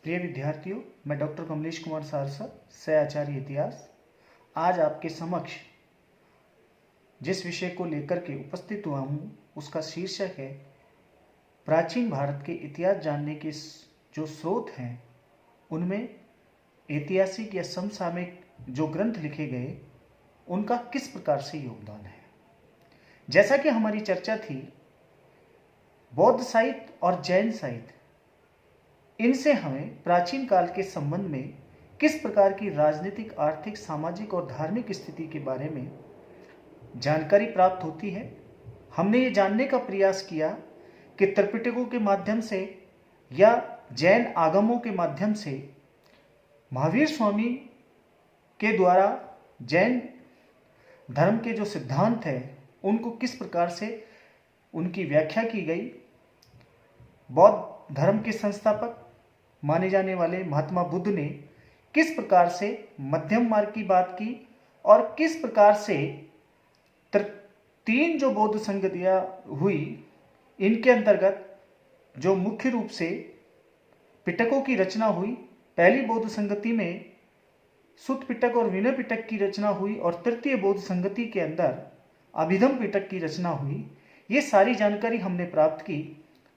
प्रिय विद्यार्थियों, मैं डॉक्टर कमलेश कुमार सारसा, सह आचार्य इतिहास, आज आपके समक्ष जिस विषय को लेकर के उपस्थित हुआ हूँ उसका शीर्षक है प्राचीन भारत के इतिहास जानने के जो स्रोत हैं उनमें ऐतिहासिक या समसामयिक जो ग्रंथ लिखे गए उनका किस प्रकार से योगदान है। जैसा कि हमारी चर्चा थी, बौद्ध साहित्य और जैन साहित्य, इनसे हमें प्राचीन काल के संबंध में किस प्रकार की राजनीतिक, आर्थिक, सामाजिक और धार्मिक स्थिति के बारे में जानकारी प्राप्त होती है। हमने ये जानने का प्रयास किया कि त्रिपिटकों के माध्यम से या जैन आगमों के माध्यम से महावीर स्वामी के द्वारा जैन धर्म के जो सिद्धांत है उनको किस प्रकार से उनकी व्याख्या की गई। बौद्ध धर्म के संस्थापक माने जाने वाले महात्मा बुद्ध ने किस प्रकार से मध्यम मार्ग की बात की और किस प्रकार से तीन जो बौद्ध संगतियां हुई, इनके अंतर्गत जो मुख्य रूप से पिटकों की रचना हुई। पहली बौद्ध संगति में सुत्त पिटक और विनय पिटक की रचना हुई और तृतीय बौद्ध संगति के अंदर अभिधम पिटक की रचना हुई। ये सारी जानकारी हमने प्राप्त की।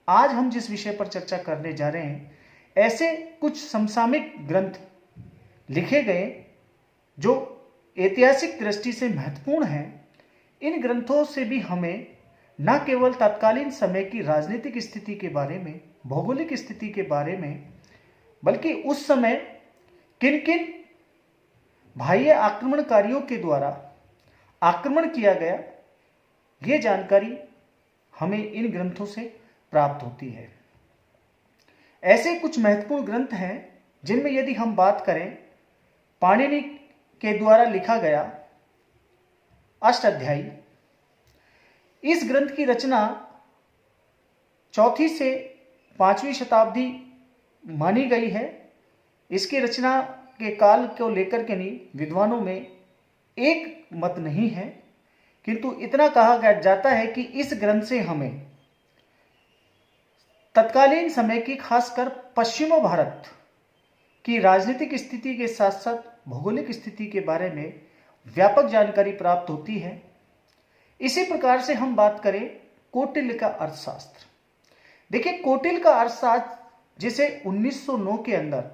आज हम जिस विषय पर चर्चा करने जा रहे हैं, ऐसे कुछ समसामयिक ग्रंथ लिखे गए जो ऐतिहासिक दृष्टि से महत्वपूर्ण हैं। इन ग्रंथों से भी हमें न केवल तत्कालीन समय की राजनीतिक स्थिति के बारे में, भौगोलिक स्थिति के बारे में, बल्कि उस समय किन किन बाह्य आक्रमणकारियों के द्वारा आक्रमण किया गया, ये जानकारी हमें इन ग्रंथों से प्राप्त होती है। ऐसे कुछ महत्वपूर्ण ग्रंथ हैं जिनमें यदि हम बात करें, पाणिनि के द्वारा लिखा गया अष्टाध्यायी, इस ग्रंथ की रचना 4वीं से 5वीं शताब्दी मानी गई है। इसकी रचना के काल को लेकर के नहीं विद्वानों में एक मत नहीं है, किंतु इतना कहा जाता है कि इस ग्रंथ से हमें तत्कालीन समय की, खासकर पश्चिम भारत की राजनीतिक स्थिति के साथ साथ भौगोलिक स्थिति के बारे में व्यापक जानकारी प्राप्त होती है। इसी प्रकार से हम बात करें कौटिल्य का अर्थशास्त्र। देखिए, कौटिल्य का अर्थशास्त्र जिसे 1909 के अंदर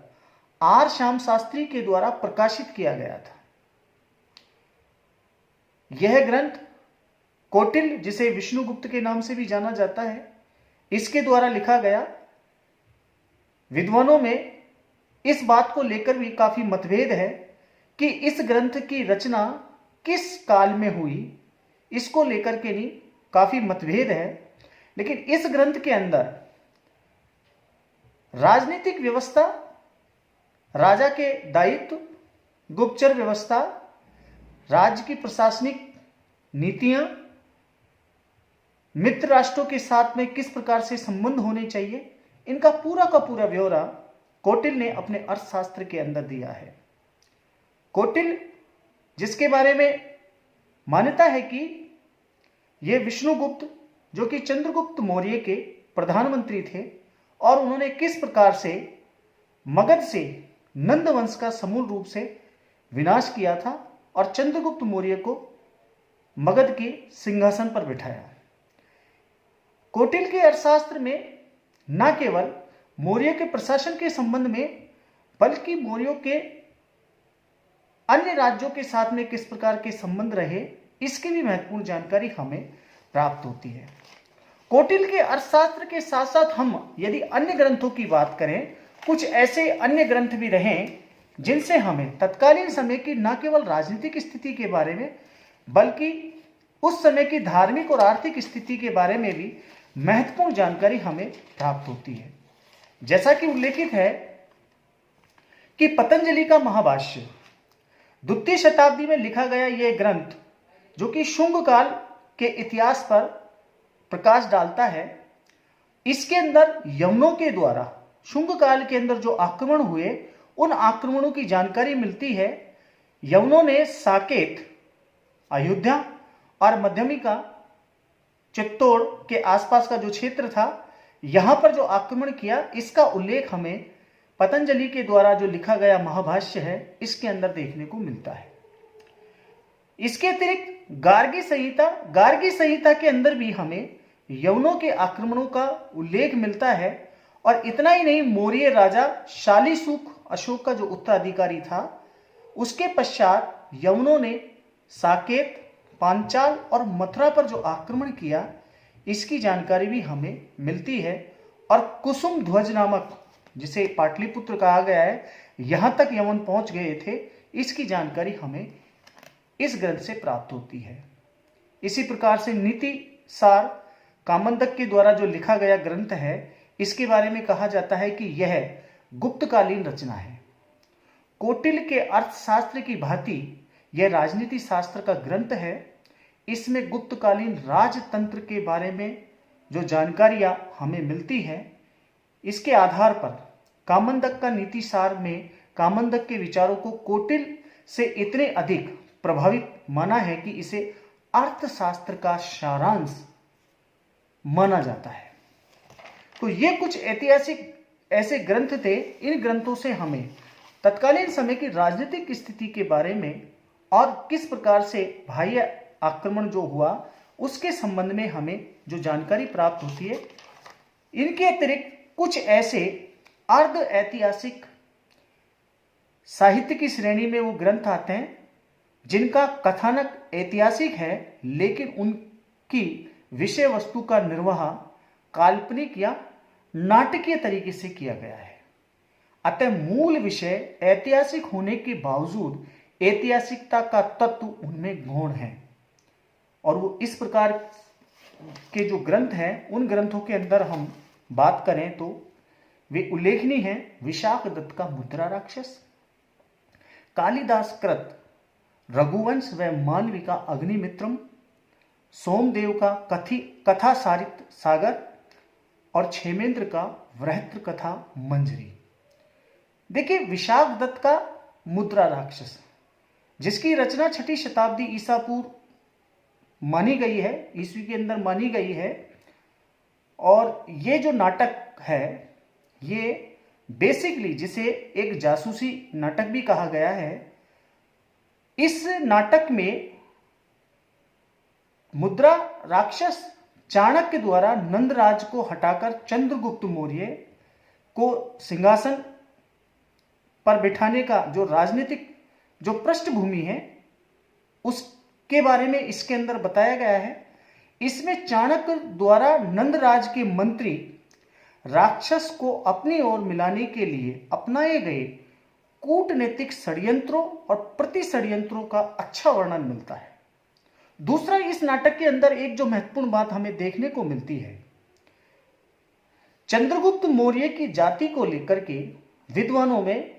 आर श्याम शास्त्री के द्वारा प्रकाशित किया गया था। यह ग्रंथ कौटिल्य, जिसे विष्णुगुप्त के नाम से भी जाना जाता है, इसके द्वारा लिखा गया। विद्वानों में इस बात को लेकर भी काफी मतभेद है कि इस ग्रंथ की रचना किस काल में हुई, इसको लेकर के नहीं काफी मतभेद है। लेकिन इस ग्रंथ के अंदर राजनीतिक व्यवस्था, राजा के दायित्व, गुप्तचर व्यवस्था, राज्य की प्रशासनिक नीतियां, मित्र राष्ट्रों के साथ में किस प्रकार से संबंध होने चाहिए, इनका पूरा का पूरा ब्यौरा कौटिल्य ने अपने अर्थशास्त्र के अंदर दिया है। कौटिल्य, जिसके बारे में मान्यता है कि ये विष्णुगुप्त, जो कि चंद्रगुप्त मौर्य के प्रधानमंत्री थे, और उन्होंने किस प्रकार से मगध से नंद वंश का समूल रूप से विनाश किया था और चंद्रगुप्त मौर्य को मगध के सिंहासन पर बिठाया। कौटिल्य के अर्थशास्त्र में न केवल मौर्य के प्रशासन के संबंध में, बल्कि मौर्यों के अन्य राज्यों के साथ में किस प्रकार के संबंध रहे, इसकी भी महत्वपूर्ण जानकारी हमें प्राप्त होती है। कौटिल्य के अर्थशास्त्र के साथ साथ हम यदि अन्य ग्रंथों की बात करें, कुछ ऐसे अन्य ग्रंथ भी रहे जिनसे हमें तत्कालीन समय की न केवल राजनीतिक स्थिति के बारे में, बल्कि उस समय की धार्मिक और आर्थिक स्थिति के बारे में भी महत्वपूर्ण जानकारी हमें प्राप्त होती है। जैसा कि उल्लेखित है कि पतंजलि का महाभाष्य 2वीं शताब्दी में लिखा गया यह ग्रंथ, जो कि शुंग काल के इतिहास पर प्रकाश डालता है, इसके अंदर यवनों के द्वारा शुंग काल के अंदर जो आक्रमण हुए, उन आक्रमणों की जानकारी मिलती है। यवनों ने साकेत, अयोध्या और मध्यमिका, चित्तौड़ के आसपास का जो क्षेत्र था, यहां पर जो आक्रमण किया, इसका उल्लेख हमें पतंजलि के द्वारा जो लिखा गया महाभाष्य है इसके अंदर देखने को मिलता है। इसके अतिरिक्त गार्गी संहिता के अंदर भी हमें यवनों के आक्रमणों का उल्लेख मिलता है। और इतना ही नहीं, मौर्य राजा शालीशुक अशोक का जो उत्तराधिकारी था, उसके पश्चात यवनों ने साकेत, पांचाल और मथुरा पर जो आक्रमण किया इसकी जानकारी भी हमें मिलती है। और कुसुम ध्वज नामक, जिसे पाटलिपुत्र कहा गया है, यहां तक यवन पहुंच गए थे, इसकी जानकारी हमें इस ग्रंथ से प्राप्त होती है। इसी प्रकार से नीति सार कामंदक के द्वारा जो लिखा गया ग्रंथ है, इसके बारे में कहा जाता है कि यह गुप्तकालीन रचना है। कौटिल्य के अर्थशास्त्र की भांति यह राजनीति शास्त्र का ग्रंथ है। इसमें गुप्तकालीन राजतंत्र के बारे में जो जानकारियां हमें मिलती है, इसके आधार पर कामंदक का नीति सार में कामंदक के विचारों को कौटिल्य से इतने अधिक प्रभावित माना है कि इसे अर्थशास्त्र का सारांश माना जाता है। तो ये कुछ ऐतिहासिक ऐसे ग्रंथ थे। इन ग्रंथों से हमें तत्कालीन समय की राजनीतिक स्थिति के बारे में और किस प्रकार से बाह्य आक्रमण जो हुआ उसके संबंध में हमें जो जानकारी प्राप्त होती है। इनके अतिरिक्त कुछ ऐसे अर्ध ऐतिहासिक साहित्य की श्रेणी में वो ग्रंथ आते हैं जिनका कथानक ऐतिहासिक है, लेकिन उनकी विषय वस्तु का निर्वाह काल्पनिक या नाटकीय तरीके से किया गया है। अतः मूल विषय ऐतिहासिक होने के बावजूद ऐतिहासिकता का तत्व उनमें गौण है। और वो इस प्रकार के जो ग्रंथ हैं, उन ग्रंथों के अंदर हम बात करें तो वे उल्लेखनीय हैं। विशाख दत्त का मुद्रा राक्षस, कालिदास कृत रघुवंश व मालवी का अग्निमित्रम, सोमदेव का कथा सारित सागर और क्षेमेंद्र का वृहत्र कथा मंजरी। देखिए, विशाख दत्त का मुद्रा राक्षस, जिसकी रचना 6ठी शताब्दी ईसा पूर्व मानी गई है, ईस्वी के अंदर मानी गई है। और ये जो नाटक है, ये बेसिकली जिसे एक जासूसी नाटक भी कहा गया है, इस नाटक में मुद्रा राक्षस चाणक्य द्वारा नंदराज को हटाकर चंद्रगुप्त मौर्य को सिंहासन पर बिठाने का जो राजनीतिक जो पृष्ठभूमि है उसके बारे में इसके अंदर बताया गया है। इसमें चाणक्य द्वारा नंदराज के मंत्री राक्षस को अपनी ओर मिलाने के लिए अपनाए गए कूटनीतिक षड्यंत्रों और प्रति षड्यंत्रों का अच्छा वर्णन मिलता है। दूसरा, इस नाटक के अंदर एक जो महत्वपूर्ण बात हमें देखने को मिलती है, चंद्रगुप्त मौर्य की जाति को लेकर के विद्वानों में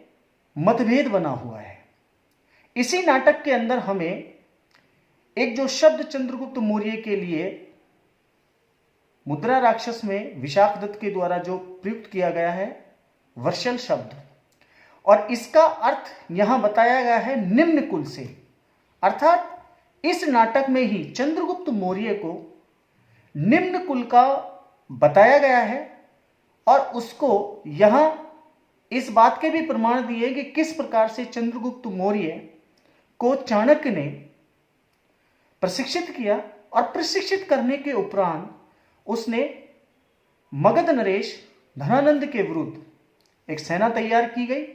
मतभेद बना हुआ है। इसी नाटक के अंदर हमें एक जो शब्द चंद्रगुप्त मौर्य के लिए मुद्रा राक्षस में विशाख दत्त के द्वारा जो प्रयुक्त किया गया है, वर्षल शब्द, और इसका अर्थ यहां बताया गया है निम्न कुल से। अर्थात इस नाटक में ही चंद्रगुप्त मौर्य को निम्न कुल का बताया गया है और उसको यहां इस बात के भी प्रमाण दिए कि किस प्रकार से चंद्रगुप्त मौर्य को चाणक्य ने प्रशिक्षित किया। और प्रशिक्षित करने के उपरांत उसने मगध नरेश धनानंद के विरुद्ध एक सेना तैयार की गई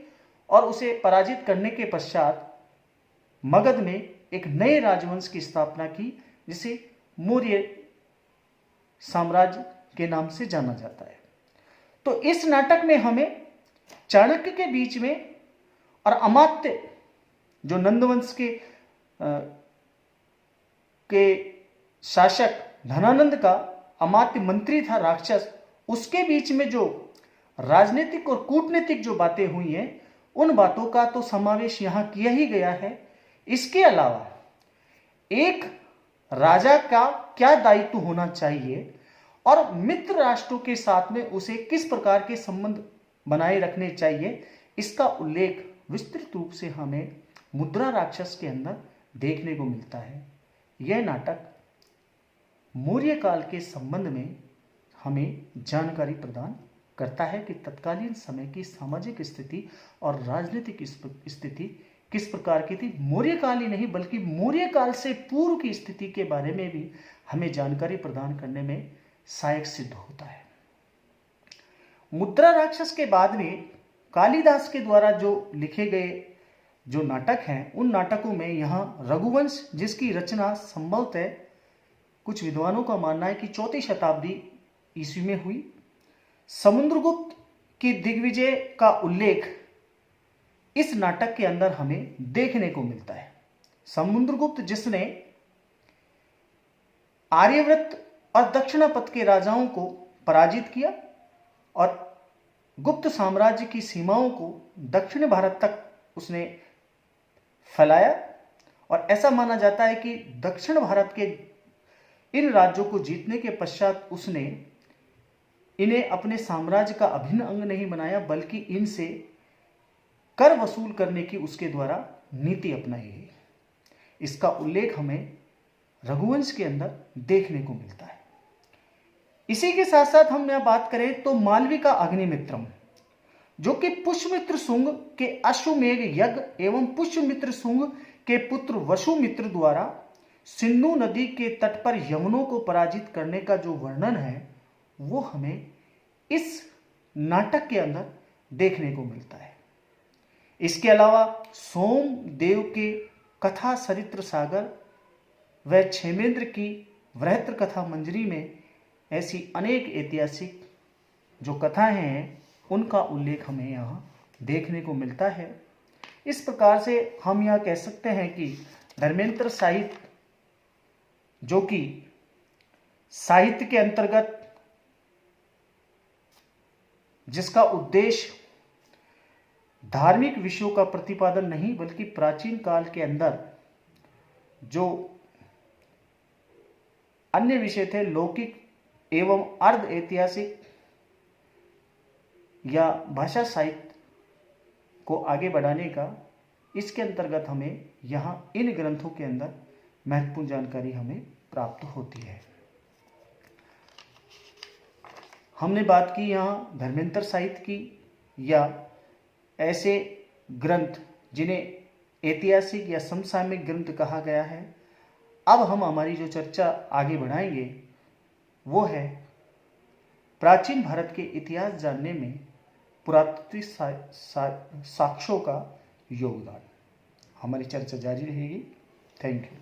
और उसे पराजित करने के पश्चात मगध में एक नए राजवंश की स्थापना की, जिसे मौर्य साम्राज्य के नाम से जाना जाता है। तो इस नाटक में हमें चाणक्य के बीच में और अमात्य जो नंदवंश के शासक धनानंद का अमात्य मंत्री था राक्षस, उसके बीच में जो राजनीतिक और कूटनीतिक जो बातें हुई हैं, उन बातों का तो समावेश यहां किया ही गया है। इसके अलावा एक राजा का क्या दायित्व होना चाहिए और मित्र राष्ट्रों के साथ में उसे किस प्रकार के संबंध बनाए रखने चाहिए, इसका उल्लेख विस्तृत रूप से हमें मुद्रा राक्षस के अंदर देखने को मिलता है। यह नाटक मौर्य काल के संबंध में हमें जानकारी प्रदान करता है कि तत्कालीन समय की सामाजिक स्थिति और राजनीतिक स्थिति किस प्रकार की थी। मौर्य काल ही नहीं बल्कि मौर्य काल से पूर्व की स्थिति के बारे में भी हमें जानकारी प्रदान करने में सहायक सिद्ध होता है। मुद्रा राक्षस के बाद में कालिदास के द्वारा जो लिखे गए जो नाटक हैं, उन नाटकों में यहाँ रघुवंश, जिसकी रचना संभवतः कुछ विद्वानों का मानना है कि 4वीं शताब्दी ईस्वी में हुई, समुद्रगुप्त की दिग्विजय का उल्लेख इस नाटक के अंदर हमें देखने को मिलता है। समुद्रगुप्त जिसने आर्यव्रत और दक्षिणापथ के राजाओं को पराजित किया और गुप्त साम्राज्य की सीमाओं को दक्षिण भारत तक उसने फैलाया, और ऐसा माना जाता है कि दक्षिण भारत के इन राज्यों को जीतने के पश्चात उसने इन्हें अपने साम्राज्य का अभिन्न अंग नहीं बनाया बल्कि इनसे कर वसूल करने की उसके द्वारा नीति अपनाई गई। इसका उल्लेख हमें रघुवंश के अंदर देखने को मिलता है। इसी के साथ साथ हम यहां बात करें तो मालविका अग्निमित्रम, जो कि पुष्यमित्र शुंग के अश्वमेघ यज्ञ एवं पुष्यमित्र शुंग के पुत्र वसुमित्र द्वारा सिंधु नदी के तट पर यवनों को पराजित करने का जो वर्णन है वो हमें इस नाटक के अंदर देखने को मिलता है। इसके अलावा सोमदेव के कथा सरित्र सागर व क्षेमेंद्र की वृहत्र कथा मंजरी में ऐसी अनेक ऐतिहासिक जो कथाएं हैं उनका उल्लेख हमें यहाँ देखने को मिलता है। इस प्रकार से हम यह कह सकते हैं कि धर्मेंद्र साहित्य, जो कि साहित्य के अंतर्गत जिसका उद्देश्य धार्मिक विषयों का प्रतिपादन नहीं बल्कि प्राचीन काल के अंदर जो अन्य विषय थे, लौकिक एवं अर्ध ऐतिहासिक या भाषा साहित्य को आगे बढ़ाने का, इसके अंतर्गत हमें यहाँ इन ग्रंथों के अंदर महत्वपूर्ण जानकारी हमें प्राप्त होती है। हमने बात की यहाँ धर्मेंद्र साहित्य की या ऐसे ग्रंथ जिन्हें ऐतिहासिक या समसामयिक ग्रंथ कहा गया है। अब हम हमारी जो चर्चा आगे बढ़ाएंगे वो है प्राचीन भारत के इतिहास जानने में पुरातात्विक साक्ष्यों का योगदान। हमारी चर्चा जारी रहेगी। Thank you.